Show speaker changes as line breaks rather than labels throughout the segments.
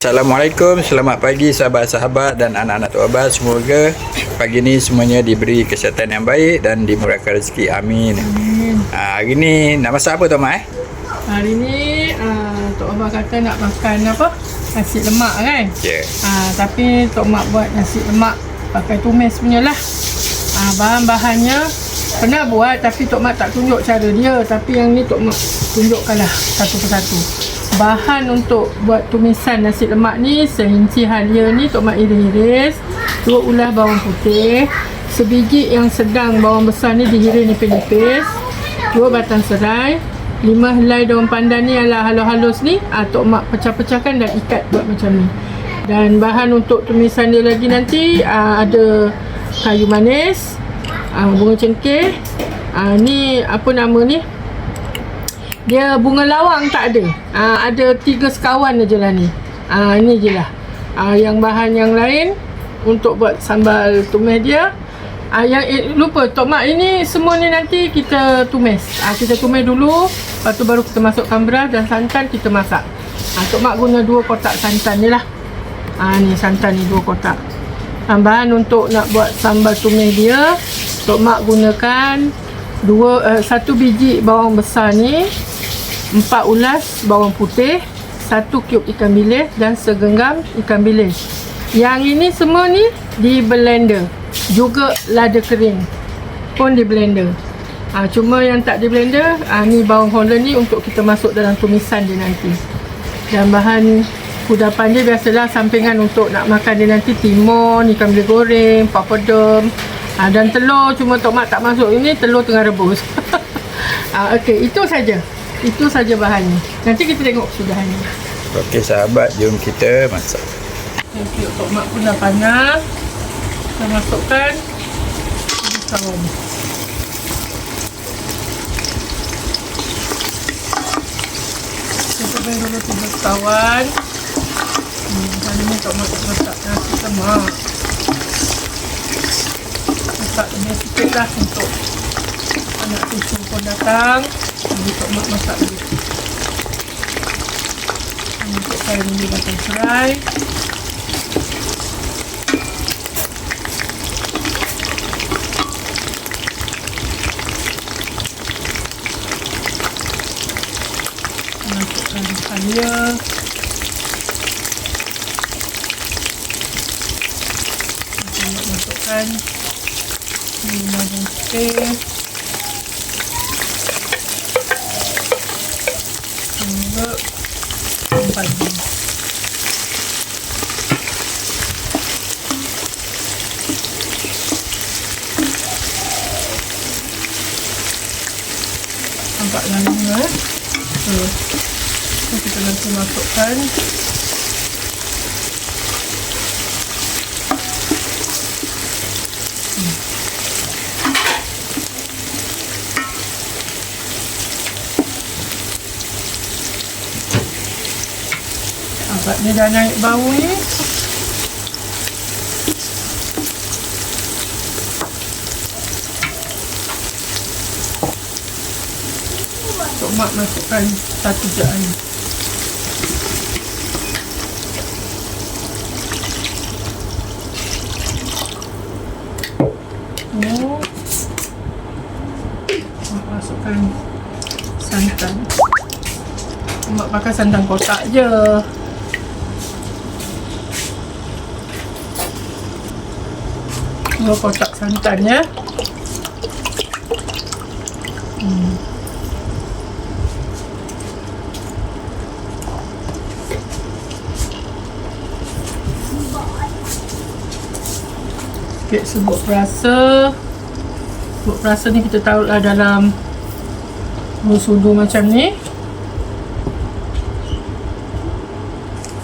Assalamualaikum, selamat pagi sahabat-sahabat dan anak-anak Tok Baba. Semoga pagi ni semuanya diberi kesihatan yang baik dan dimurahkan rezeki. Amin. Hari ni nak masak apa Tok Mak?
Hari ni Tok Baba kata nak makan apa? Nasi lemak kan?
Ya.
Tapi Tok Mak buat nasi lemak pakai tumis punya lah. Bahan-bahannya pernah buat tapi Tok Mak tak tunjuk cara dia. Tapi yang ni Tok Mak tunjukkan lah satu persatu. Bahan untuk buat tumisan nasi lemak ni, serinci halia ni Tok Mak iris-iris, 2 ulas bawang putih, sebiji yang sedang bawang besar ni dihiris nipis-nipis, 2 batang serai, 5 helai daun pandan ni ala halus-halus ni, Tok Mak pecah-pecahkan dan ikat buat macam ni. Dan bahan untuk tumisan dia lagi nanti ada kayu manis, bunga cengkeh, ni apa nama ni? Dia bunga lawang tak ada. Ada 3 sekawan je lah ni. Ini je lah. Yang bahan yang lain untuk buat sambal tumis dia. Yang lupa Tok Mak, ini semua ni nanti kita tumis. Kita tumis dulu, lepas tu baru kita masukkan beras dan santan kita masak. Tok Mak guna 2 kotak santan ni lah. Ni santan ni 2 kotak. Bahan untuk nak buat sambal tumis dia, Tok Mak gunakan 1 biji bawang besar ni, 4 ulas bawang putih, 1 cube ikan bilis dan segenggam ikan bilis. Yang ini semua ni di blender. Juga lada kering pun di blender. Cuma yang tak di blender, ni bawang holland ni untuk kita masuk dalam tumisan dia nanti. Dan bahan kudapan dia biasalah sampingan untuk nak makan dia nanti, timun, ikan bilis goreng, papadum, dan telur. Cuma Tok Mak tak masuk, ini telur tengah rebus. Okey, itu saja. Itu saja bahannya. Nanti kita tengok kesudahannya.
Okey sahabat, jom kita masak.
Okey, Tok Mak pun dah panas. Kita masukkan saus. Kita beri dulu 3 sekawan. Hari ni Tok Mak masak nasi lemak. Masak lebih sikit lah untuk anak cucu pun datang. Jadi Tok Mak masak dulu. Masukkan bumbu batang serai. Masukkan halia. Masukkan minyak dan putih. Pagi. Nampak lama so kita nanti masukkan ni dah naik bau ni. Tok Mak masukkan 1 jam air. Masukkan santan. Mak pakai santan kotak je. Kotak santan ya. Sikit serbuk perasa. Serbuk perasa ni kita taruhlah dalam sudu macam ni.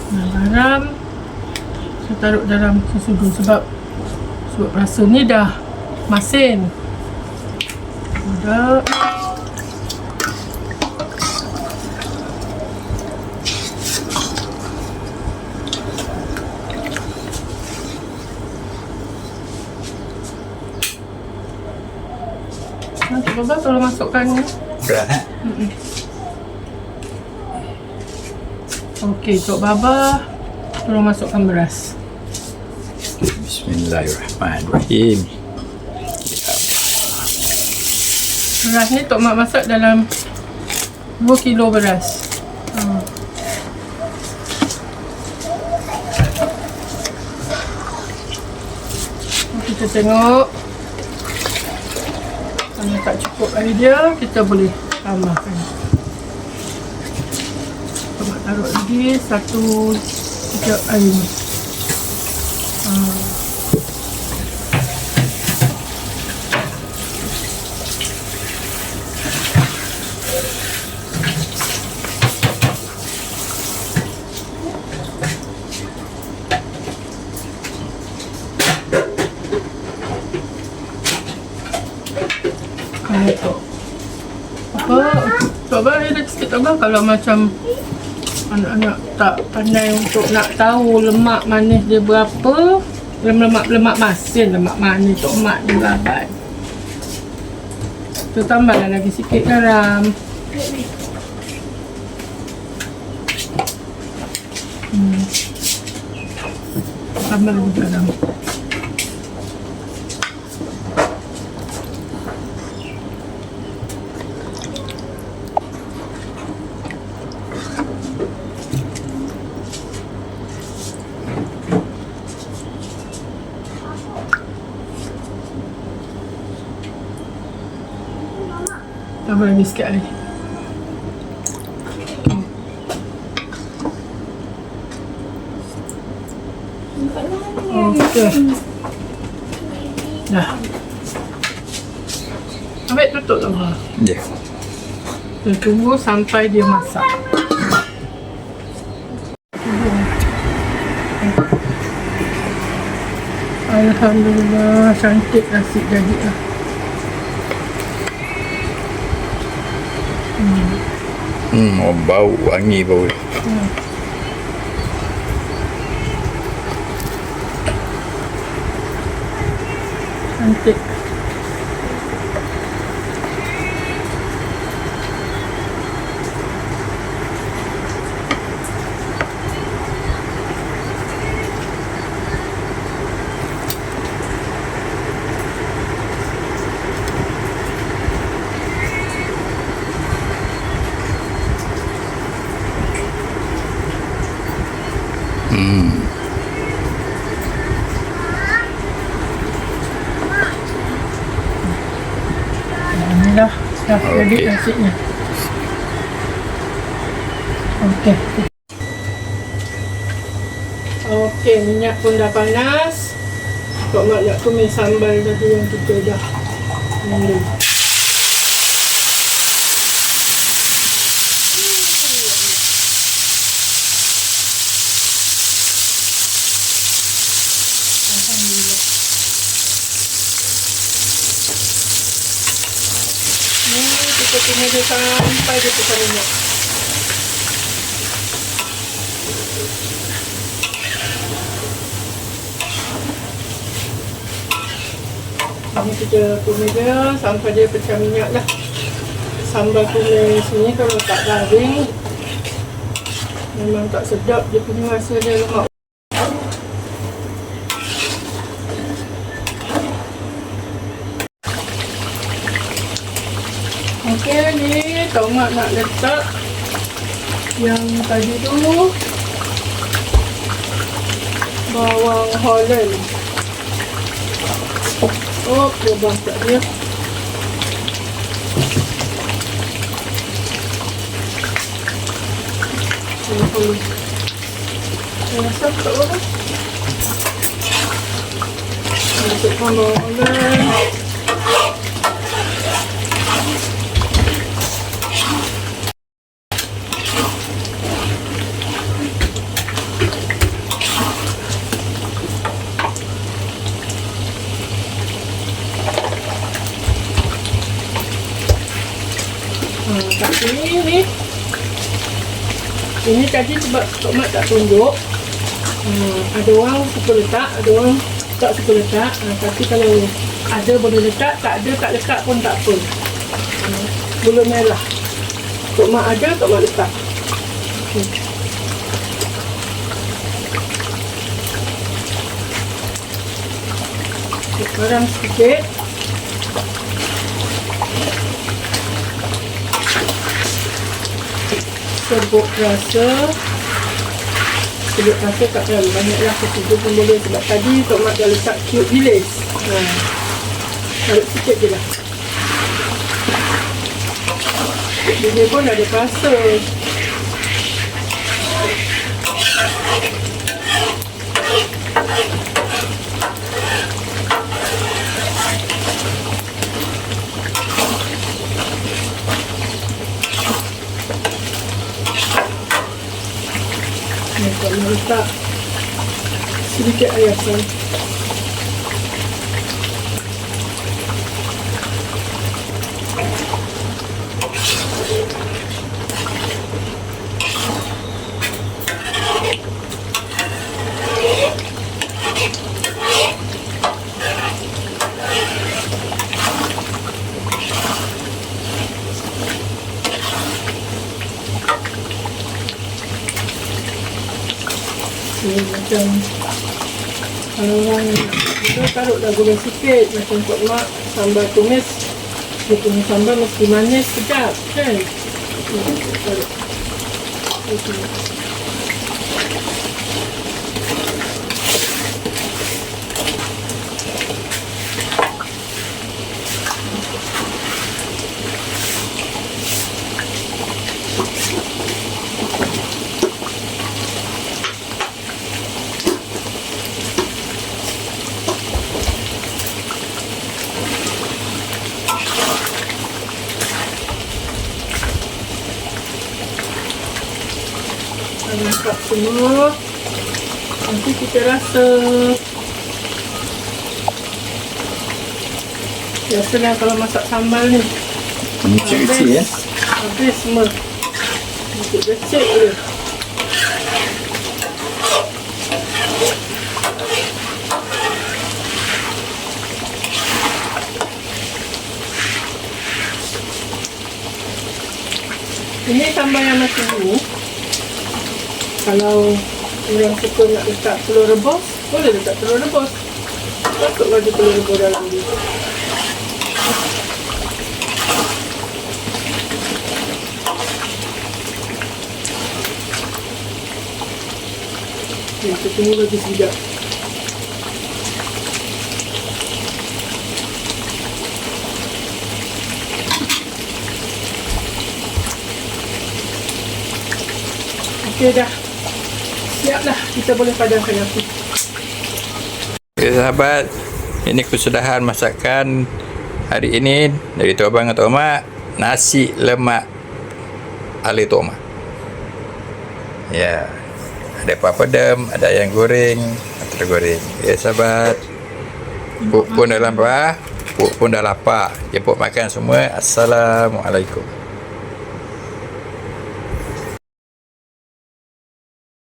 Garam saya taruh dalam sudu sebab sebab rasa ni dah masin. Udah. Nanti Baba tolong masukkan ni. Okey, Tok Baba Tolong masukkan beras.
Bismillahirrahmanirrahim.
Beras ni Tok Mak masak dalam 2 kilo beras. Kita tengok. Kalau tak cukup air dia, kita boleh tambahkan. Tok Mak taruh lagi 1 cup air ni. Tok Abang ada sikit Tok Abang kalau macam anak-anak tak pandai untuk nak tahu lemak manis dia berapa, lemak masin, lemak manis Tok Mak dia berapa. Tu tambahlah lagi sikit garam. Tambah lagi garam. Tambah lagi sikit lagi. Okey. Dah. Ambil tutup tu.
Ya.
Kita tunggu sampai dia masak. Alhamdulillah, cantik nasi jadi lah.
Oh, bau, wangi bau.
Cantik. Dah jadi nasinya. Okey. Okey, minyak pun dah panas. Tok Mak nak tumis sambal tadi yang kita dah ambil. Alhamdulillah. Kita tunggu dia sampai dia pecah minyak. Ini kita tunggu dia sampai dia pecah minyak lah. Sambal tumis ni kalau tak garing memang tak sedap, dia punya rasa dia lemak. Okey, ni Tok Mak nak letak yang tadi tu bawang Holland. Oh, dia masak dia. Saya rasa tak apa. Masukkan bawang Holland. Tapi ini tadi sebab Tok Mak tak tunjuk, ada orang suka letak, ada orang tak suka letak. Tapi kalau ada boleh letak, tak ada tak letak pun tak apa. Gula merah Tok Mak ada, Tok Mak letak. Okay. Garam sedikit. Serbuk rasa. Serbuk rasa tak terlalu banyak lah, ketiga pun boleh sebab tadi Tok Mak dah letak cube bilis. Taruh sikit je lah. Dia pun ada rasa. Kalau letak sedikit air asam. Macam kalau orang kita taruhlah gula sikit macam Tok Mak sambal tumis, dia punya sambal mesti manis sedap kan. Taruh lengkap semua. Nanti kita rasa. Biasalah kalau masak sambal ni
Kecil-kecil ya.
habis semua. Kecil-kecil je. Ini sambal yang macam ni. Kalau orang suka nak letak telur rebus, boleh letak telur rebus. Masuk lagi telur rebus dalam dia. Kita tunggu lagi sekejap. Okey dah. Siaplah, kita boleh padamkan api.
Okay, sahabat, ini kesudahan masakan hari ini dari Tok Abang dan Tok Mak, nasi lemak ala Tok Mak. Ya, ada papadam, ada ayam goreng, atau goreng. Ya sahabat, Puk pun dah lapar, Puk pun dah lapar. Jemput makan semua. Assalamualaikum.